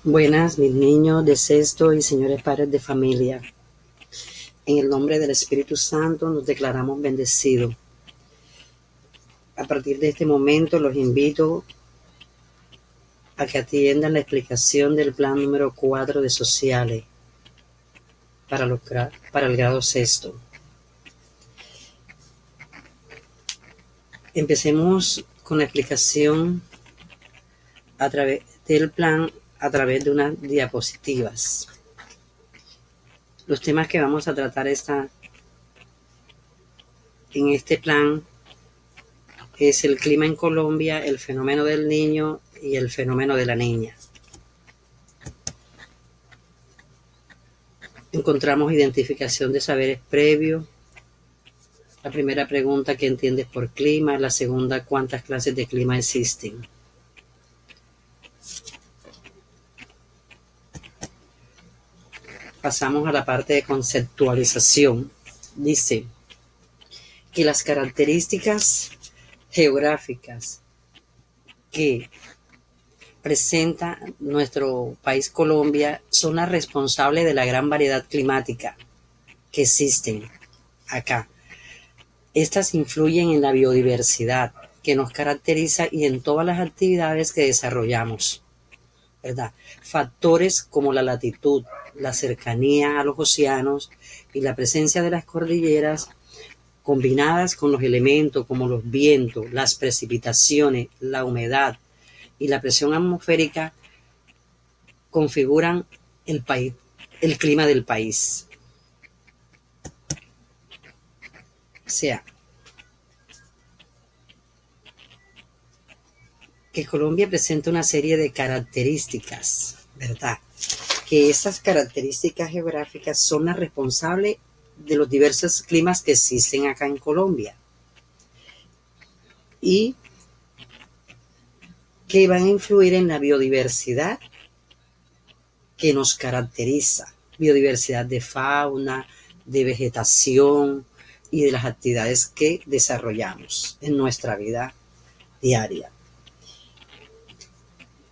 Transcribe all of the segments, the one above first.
Buenas, mis niños de sexto y señores padres de familia. En el nombre del Espíritu Santo nos declaramos bendecidos. A partir de este momento los invito a que atiendan la explicación del plan número 4 de sociales para el grado sexto. Empecemos con la explicación a través del plan a través de unas diapositivas. Los temas que vamos a tratar en este plan es el clima en Colombia, el fenómeno del niño y el fenómeno de la niña. Encontramos identificación de saberes previos. La primera pregunta, ¿qué entiendes por clima? La segunda, ¿cuántas clases de clima existen? Pasamos a la parte de conceptualización. Dice que las características geográficas que presenta nuestro país Colombia son las responsables de la gran variedad climática que existen acá. Estas influyen en la biodiversidad que nos caracteriza y en todas las actividades que desarrollamos, ¿verdad? Factores como la latitud, la cercanía a los océanos y la presencia de las cordilleras, combinadas con los elementos como los vientos, las precipitaciones, la humedad y la presión atmosférica, configuran el clima del país. O sea, que Colombia presenta una serie de características, ¿verdad? Que esas características geográficas son las responsables de los diversos climas que existen acá en Colombia y que van a influir en la biodiversidad que nos caracteriza, biodiversidad de fauna, de vegetación y de las actividades que desarrollamos en nuestra vida diaria.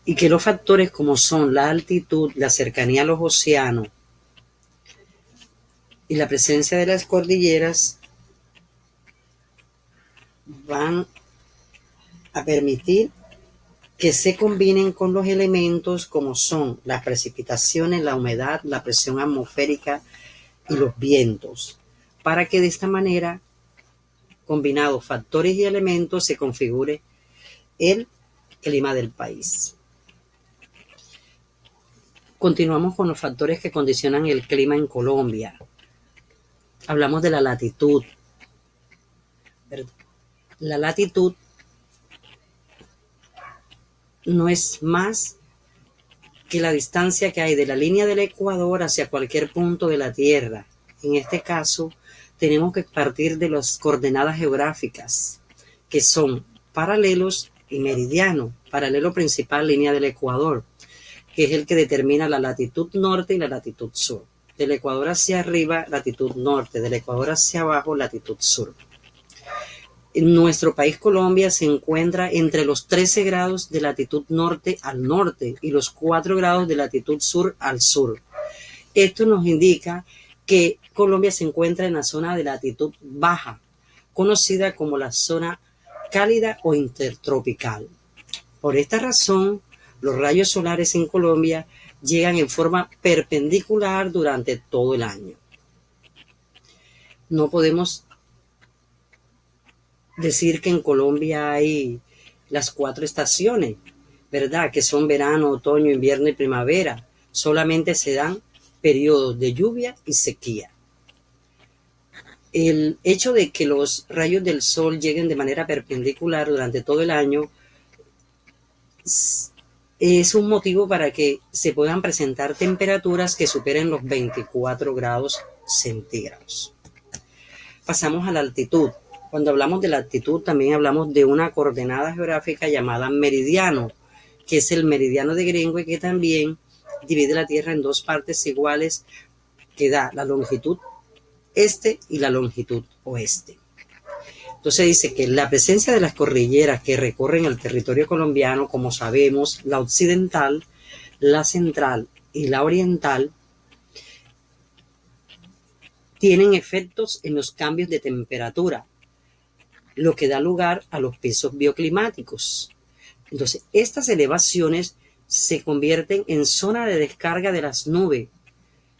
Y que los factores como son la altitud, la cercanía a los océanos y la presencia de las cordilleras van a permitir que se combinen con los elementos como son las precipitaciones, la humedad, la presión atmosférica y los vientos, para que de esta manera, combinados factores y elementos, se configure el clima del país. Continuamos con los factores que condicionan el clima en Colombia. Hablamos de la latitud. La latitud no es más que la distancia que hay de la línea del Ecuador hacia cualquier punto de la Tierra. En este caso, tenemos que partir de las coordenadas geográficas, que son paralelos y meridianos. Paralelo principal, línea del Ecuador, que es el que determina la latitud norte y la latitud sur. Del Ecuador hacia arriba, latitud norte; del Ecuador hacia abajo, latitud sur. En nuestro país Colombia se encuentra entre los 13 grados de latitud norte al norte y los 4 grados de latitud sur al sur. Esto nos indica que Colombia se encuentra en la zona de latitud baja, conocida como la zona cálida o intertropical. Por esta razón, los rayos solares en Colombia llegan en forma perpendicular durante todo el año. No podemos decir que en Colombia hay las 4 estaciones, ¿verdad? Que son verano, otoño, invierno y primavera. Solamente se dan periodos de lluvia y sequía. El hecho de que los rayos del sol lleguen de manera perpendicular durante todo el año es un motivo para que se puedan presentar temperaturas que superen los 24 grados centígrados. Pasamos a la altitud. Cuando hablamos de la altitud, también hablamos de una coordenada geográfica llamada meridiano, que es el meridiano de Greenwich, que también divide la Tierra en 2 partes iguales, que da la longitud este y la longitud oeste. Entonces dice que la presencia de las cordilleras que recorren el territorio colombiano, como sabemos, la occidental, la central y la oriental, tienen efectos en los cambios de temperatura, lo que da lugar a los pisos bioclimáticos. Entonces, estas elevaciones se convierten en zona de descarga de las nubes,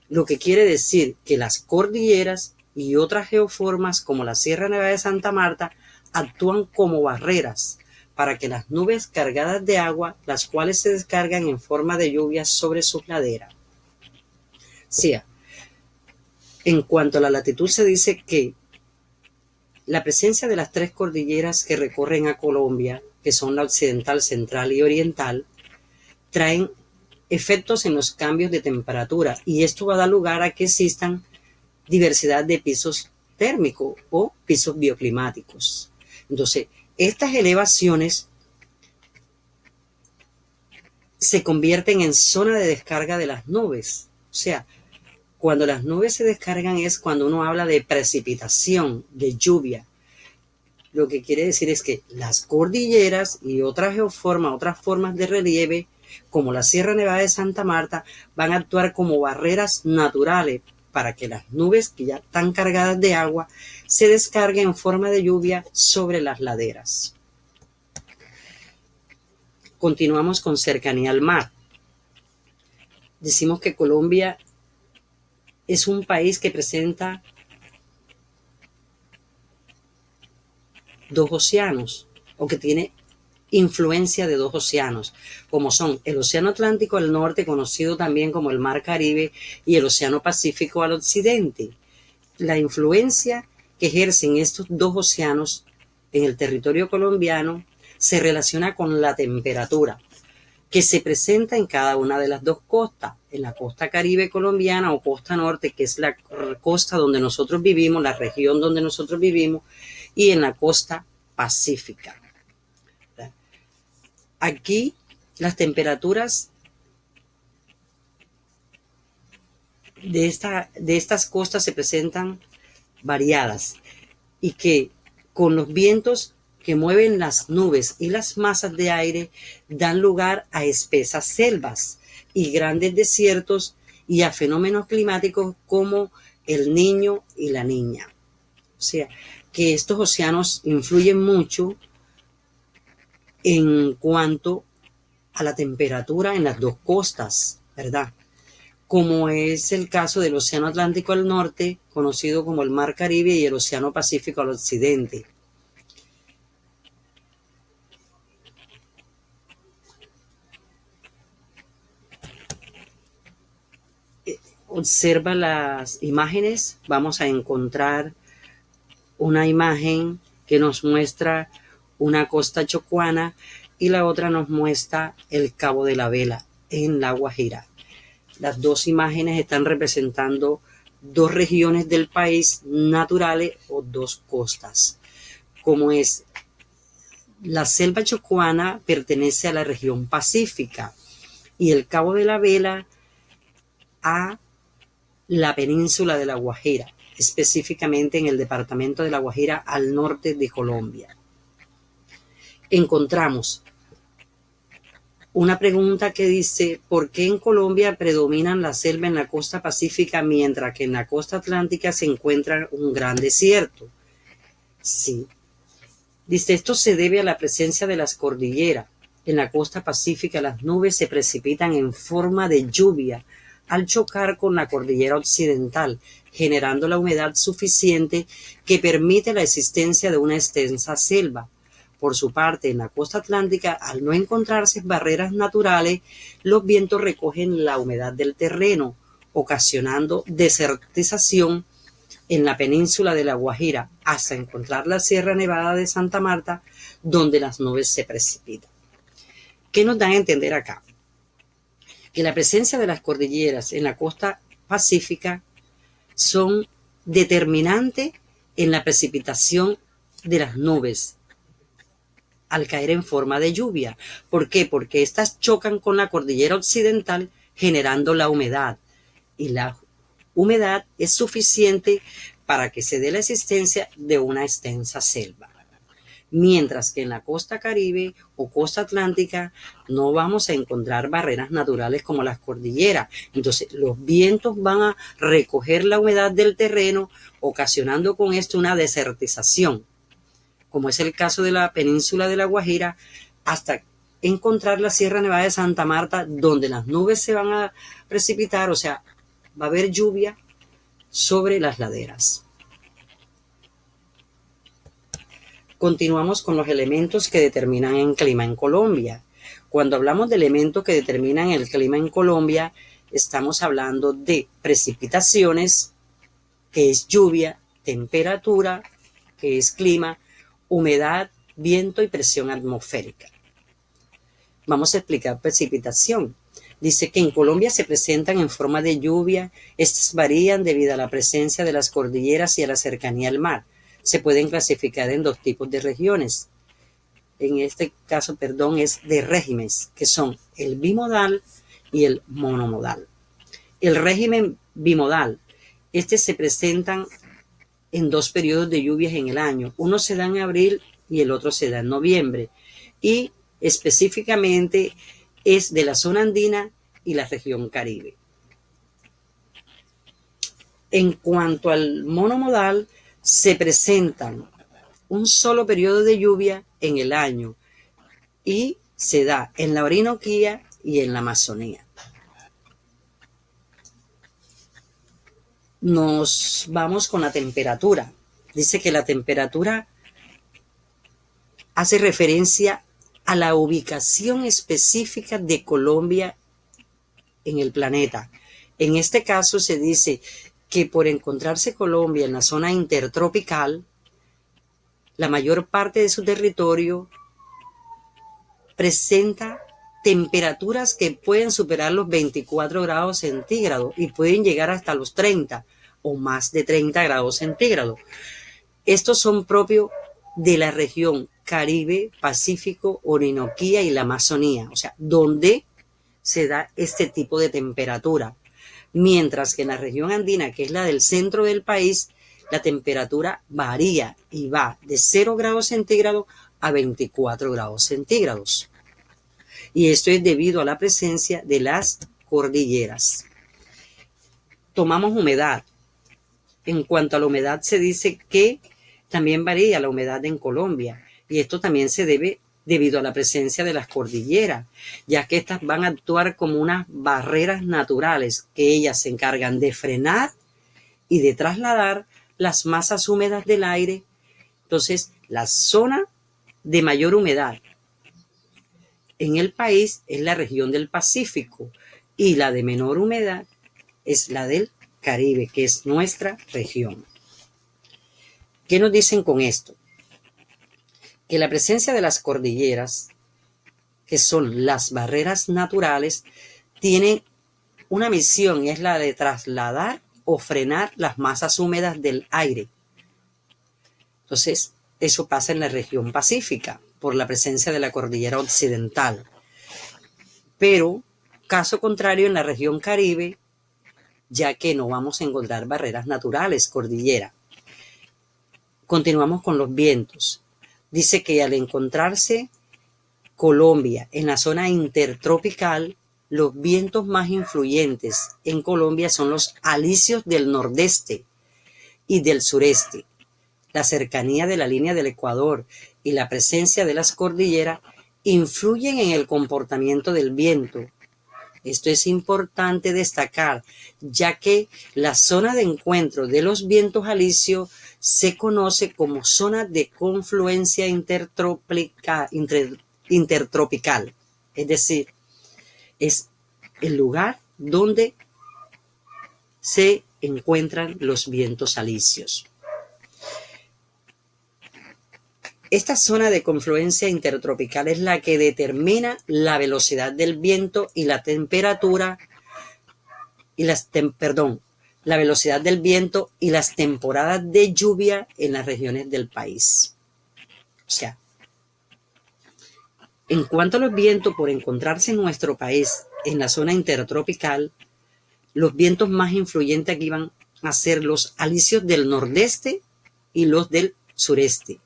lo que quiere decir que las cordilleras y otras geoformas como la Sierra Nevada de Santa Marta actúan como barreras para que las nubes cargadas de agua, las cuales se descargan en forma de lluvia sobre sus laderas. Sí, en cuanto a la latitud, se dice que la presencia de las tres cordilleras que recorren a Colombia, que son la occidental, central y oriental, traen efectos en los cambios de temperatura, y esto va a dar lugar a que existan diversidad de pisos térmicos o pisos bioclimáticos. Entonces, estas elevaciones se convierten en zona de descarga de las nubes. O sea, cuando las nubes se descargan es cuando uno habla de precipitación, de lluvia. Lo que quiere decir es que las cordilleras y otras geoformas, otras formas de relieve, como la Sierra Nevada de Santa Marta, van a actuar como barreras naturales para que las nubes que ya están cargadas de agua se descarguen en forma de lluvia sobre las laderas. Continuamos con cercanía al mar. Decimos que Colombia es un país que presenta dos océanos, o que tiene influencia de dos océanos, como son el Océano Atlántico al norte, conocido también como el Mar Caribe, y el Océano Pacífico al occidente. La influencia que ejercen estos dos océanos en el territorio colombiano se relaciona con la temperatura que se presenta en cada una de las dos costas, en la costa caribe colombiana o costa norte, que es la costa donde nosotros vivimos, la región donde nosotros vivimos, y en la costa pacífica. Aquí las temperaturas de estas costas se presentan variadas, y que con los vientos que mueven las nubes y las masas de aire dan lugar a espesas selvas y grandes desiertos y a fenómenos climáticos como el Niño y la Niña. O sea, que estos océanos influyen mucho en cuanto a la temperatura en las dos costas, ¿verdad? Como es el caso del Océano Atlántico al norte, conocido como el Mar Caribe, y el Océano Pacífico al occidente. Observa las imágenes, vamos a encontrar una imagen que nos muestra una costa chocuana y la otra nos muestra el Cabo de la Vela en La Guajira. Las dos imágenes están representando dos regiones del país naturales o dos costas. Como es la selva chocuana, pertenece a la región pacífica, y el Cabo de la Vela a la península de La Guajira, específicamente en el departamento de La Guajira al norte de Colombia. Encontramos una pregunta que dice: ¿por qué en Colombia predominan la selva en la costa pacífica mientras que en la costa atlántica se encuentra un gran desierto? Sí. Dice, esto se debe a la presencia de las cordilleras. En la costa pacífica las nubes se precipitan en forma de lluvia al chocar con la cordillera occidental, generando la humedad suficiente que permite la existencia de una extensa selva. Por su parte, en la costa atlántica, al no encontrarse barreras naturales, los vientos recogen la humedad del terreno, ocasionando desertización en la península de La Guajira, hasta encontrar la Sierra Nevada de Santa Marta, donde las nubes se precipitan. ¿Qué nos dan a entender acá? Que la presencia de las cordilleras en la costa pacífica son determinantes en la precipitación de las nubes al caer en forma de lluvia. ¿Por qué? Porque estas chocan con la cordillera occidental, generando la humedad, y la humedad es suficiente para que se dé la existencia de una extensa selva. mientras que en la costa Caribe o costa atlántica no vamos a encontrar barreras naturales como las cordilleras. Entonces los vientos van a recoger la humedad del terreno, ocasionando con esto una desertización, como es el caso de la península de La Guajira, hasta encontrar la Sierra Nevada de Santa Marta, donde las nubes se van a precipitar, o sea, va a haber lluvia sobre las laderas. Continuamos con los elementos que determinan el clima en Colombia. Cuando hablamos de elementos que determinan el clima en Colombia, estamos hablando de precipitaciones, que es lluvia, temperatura, que es clima, humedad, viento y presión atmosférica. Vamos a explicar precipitación. Dice que en Colombia se presentan en forma de lluvia. Estas varían debido a la presencia de las cordilleras y a la cercanía al mar. Se pueden clasificar en dos tipos de regiones. En este caso, es de regímenes, que son el bimodal y el monomodal. El régimen bimodal, se presentan en dos periodos de lluvias en el año. Uno se da en abril y el otro se da en noviembre. Y específicamente es de la zona andina y la región Caribe. En cuanto al monomodal, se presentan un solo periodo de lluvia en el año y se da en la Orinoquía y en la Amazonía. Nos vamos con la temperatura. Dice que la temperatura hace referencia a la ubicación específica de Colombia en el planeta. En este caso se dice que por encontrarse Colombia en la zona intertropical, la mayor parte de su territorio presenta temperaturas que pueden superar los 24 grados centígrados y pueden llegar hasta los 30 o más de 30 grados centígrados. Estos son propios de la región Caribe, Pacífico, Orinoquía y la Amazonía, o sea, donde se da este tipo de temperatura. Mientras que en la región andina, que es la del centro del país, la temperatura varía y va de 0 grados centígrados a 24 grados centígrados. Y esto es debido a la presencia de las cordilleras. Tomamos humedad. En cuanto a la humedad, se dice que también varía la humedad en Colombia. Y esto también se debe debido a la presencia de las cordilleras, ya que estas van a actuar como unas barreras naturales que ellas se encargan de frenar y de trasladar las masas húmedas del aire. Entonces, la zona de mayor humedad en el país es la región del Pacífico y la de menor humedad es la del Caribe, que es nuestra región. ¿Qué nos dicen con esto? Que la presencia de las cordilleras, que son las barreras naturales, tiene una misión y es la de trasladar o frenar las masas húmedas del aire. Entonces, eso pasa en la región pacífica por la presencia de la cordillera occidental. Pero, caso contrario, en la región Caribe, ya que no vamos a encontrar barreras naturales, cordillera. Continuamos con los vientos. Dice que al encontrarse Colombia en la zona intertropical, los vientos más influyentes en Colombia son los alisios del nordeste y del sureste. La cercanía de la línea del Ecuador y la presencia de las cordilleras influyen en el comportamiento del viento. Esto es importante destacar, ya que la zona de encuentro de los vientos alisios se conoce como zona de confluencia intertropical. Es decir, es el lugar donde se encuentran los vientos alisios. Esta zona de confluencia intertropical es la que determina la velocidad del viento y la temperatura la velocidad del viento y las temporadas de lluvia en las regiones del país. O sea, en cuanto a los vientos, por encontrarse en nuestro país en la zona intertropical, los vientos más influyentes aquí van a ser los alisios del nordeste y los del sureste.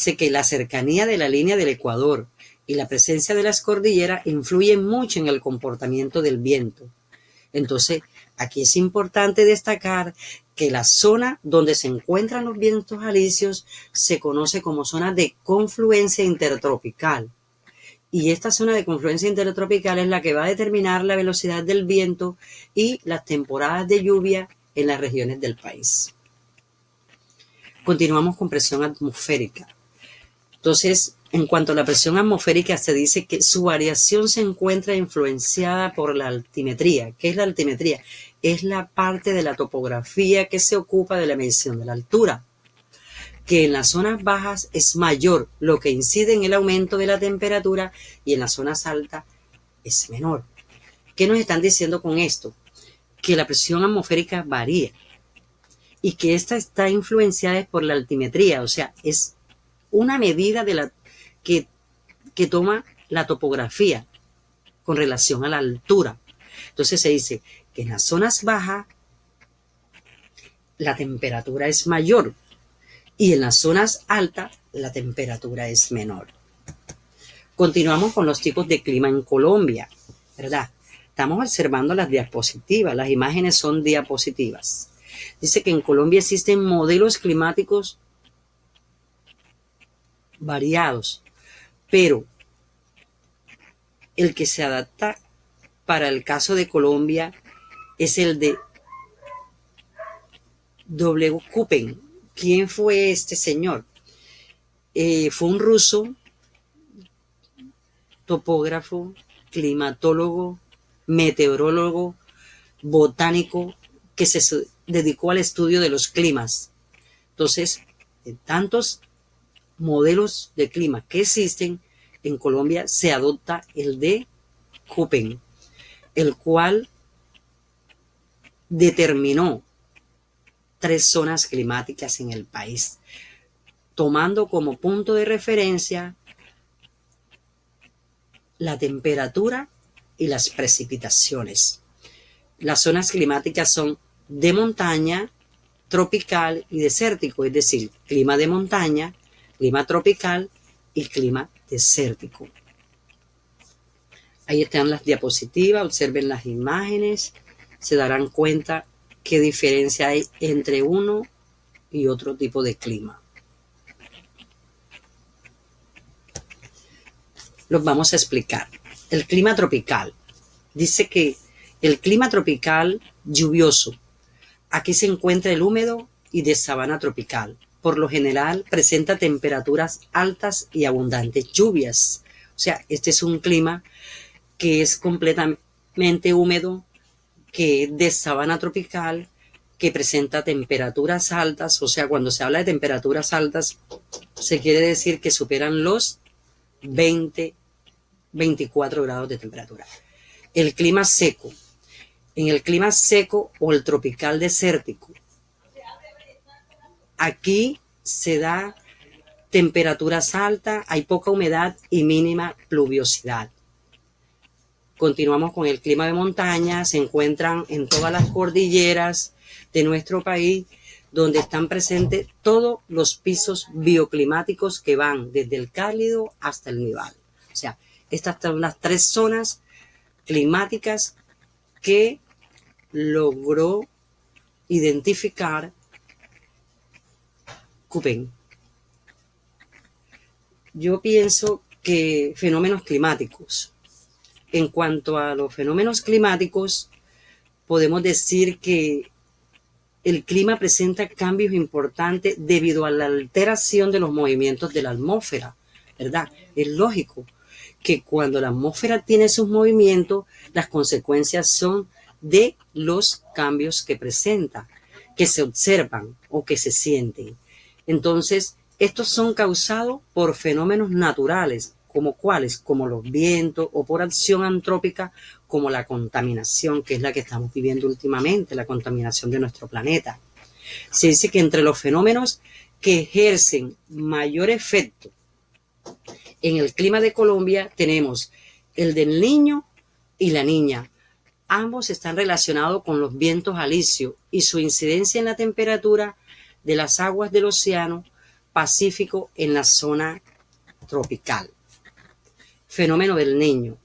Sé que la cercanía de la línea del Ecuador y la presencia de las cordilleras influyen mucho en el comportamiento del viento. Entonces, aquí es importante destacar que la zona donde se encuentran los vientos alisios se conoce como zona de confluencia intertropical. Y esta zona de confluencia intertropical es la que va a determinar la velocidad del viento y las temporadas de lluvia en las regiones del país. Continuamos con presión atmosférica. Entonces, en cuanto a la presión atmosférica, se dice que su variación se encuentra influenciada por la altimetría. ¿Qué es la altimetría? Es la parte de la topografía que se ocupa de la medición de la altura, que en las zonas bajas es mayor, lo que incide en el aumento de la temperatura, y en las zonas altas es menor. ¿Qué nos están diciendo con esto? Que la presión atmosférica varía y que esta está influenciada por la altimetría, o sea, es una medida de la que toma la topografía con relación a la altura. Entonces se dice que en las zonas bajas la temperatura es mayor y en las zonas altas la temperatura es menor. Continuamos con los tipos de clima en Colombia, ¿verdad? Estamos observando las diapositivas, las imágenes son diapositivas. Dice que en Colombia existen modelos climáticos variados, pero el que se adapta para el caso de Colombia es el de W. Köppen. ¿Quién fue este señor? Fue un ruso, topógrafo, climatólogo, meteorólogo, botánico, que se dedicó al estudio de los climas. Entonces, de tantos modelos de clima que existen, en Colombia se adopta el de Köppen, el cual determinó 3 zonas climáticas en el país, tomando como punto de referencia la temperatura y las precipitaciones. Las zonas climáticas son de montaña, tropical y desértico, es decir, clima de montaña, clima tropical y clima desértico. Ahí están las diapositivas, observen las imágenes, se darán cuenta qué diferencia hay entre uno y otro tipo de clima. Los vamos a explicar. El clima tropical. Dice que el clima tropical lluvioso. Aquí se encuentra el húmedo y de sabana tropical. Por lo general presenta temperaturas altas y abundantes lluvias. O sea, este es un clima que es completamente húmedo, que es de sabana tropical, que presenta temperaturas altas. O sea, cuando se habla de temperaturas altas, se quiere decir que superan los 24 grados de temperatura. El clima seco. En el clima seco o el tropical desértico, aquí se da temperaturas altas, hay poca humedad y mínima pluviosidad. Continuamos con el clima de montaña. Se encuentran en todas las cordilleras de nuestro país, donde están presentes todos los pisos bioclimáticos que van desde el cálido hasta el nival. O sea, estas son las 3 zonas climáticas que logró identificar Köppen. Yo pienso que fenómenos climáticos. En cuanto a los fenómenos climáticos, podemos decir que el clima presenta cambios importantes debido a la alteración de los movimientos de la atmósfera, ¿verdad? Es lógico que cuando la atmósfera tiene sus movimientos, las consecuencias son de los cambios que presenta, que se observan o que se sienten. Entonces, estos son causados por fenómenos naturales, como cuáles, como los vientos, o por acción antrópica, como la contaminación, que es la que estamos viviendo últimamente, la contaminación de nuestro planeta. Se dice que entre los fenómenos que ejercen mayor efecto en el clima de Colombia tenemos el del Niño y la Niña. Ambos están relacionados con los vientos alisios y su incidencia en la temperatura de las aguas del océano Pacífico en la zona tropical. Fenómeno del Niño.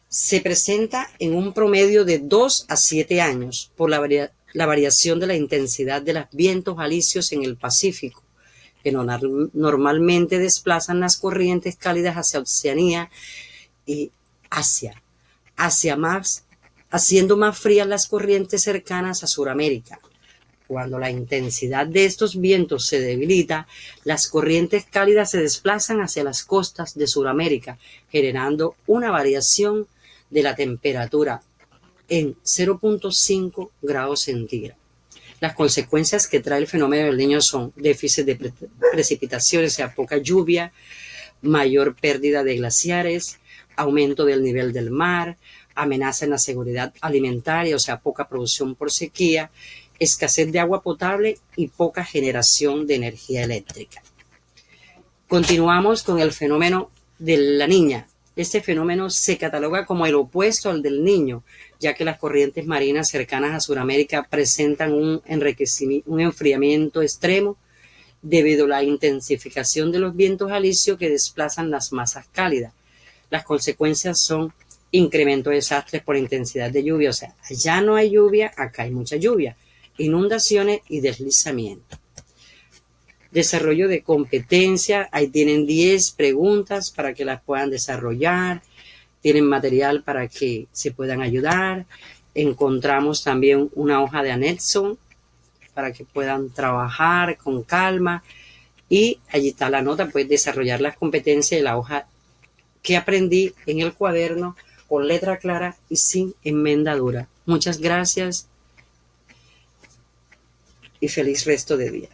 Se presenta en un promedio de 2 a 7 años por la variación de la intensidad de los vientos alisios en el Pacífico, que normalmente desplazan las corrientes cálidas hacia Oceanía y Asia, haciendo más frías las corrientes cercanas a Sudamérica. Cuando la intensidad de estos vientos se debilita, las corrientes cálidas se desplazan hacia las costas de Sudamérica, generando una variación de la temperatura en 0.5 grados centígrados. Las consecuencias que trae el fenómeno del Niño son déficit de precipitaciones, o sea, poca lluvia, mayor pérdida de glaciares, aumento del nivel del mar, amenaza en la seguridad alimentaria, o sea, poca producción por sequía, escasez de agua potable y poca generación de energía eléctrica. Continuamos con el fenómeno de la Niña. Este fenómeno se cataloga como el opuesto al del Niño, ya que las corrientes marinas cercanas a Sudamérica presentan un enfriamiento extremo debido a la intensificación de los vientos alisios que desplazan las masas cálidas. Las consecuencias son incremento de desastres por intensidad de lluvia, o sea, allá no hay lluvia, acá hay mucha lluvia, inundaciones y deslizamiento. Desarrollo de competencia, ahí tienen 10 preguntas para que las puedan desarrollar, tienen material para que se puedan ayudar, encontramos también una hoja de anexo para que puedan trabajar con calma y allí está la nota, puedes desarrollar las competencias de la hoja que aprendí en el cuaderno con letra clara y sin enmendadura. Muchas gracias y feliz resto de día.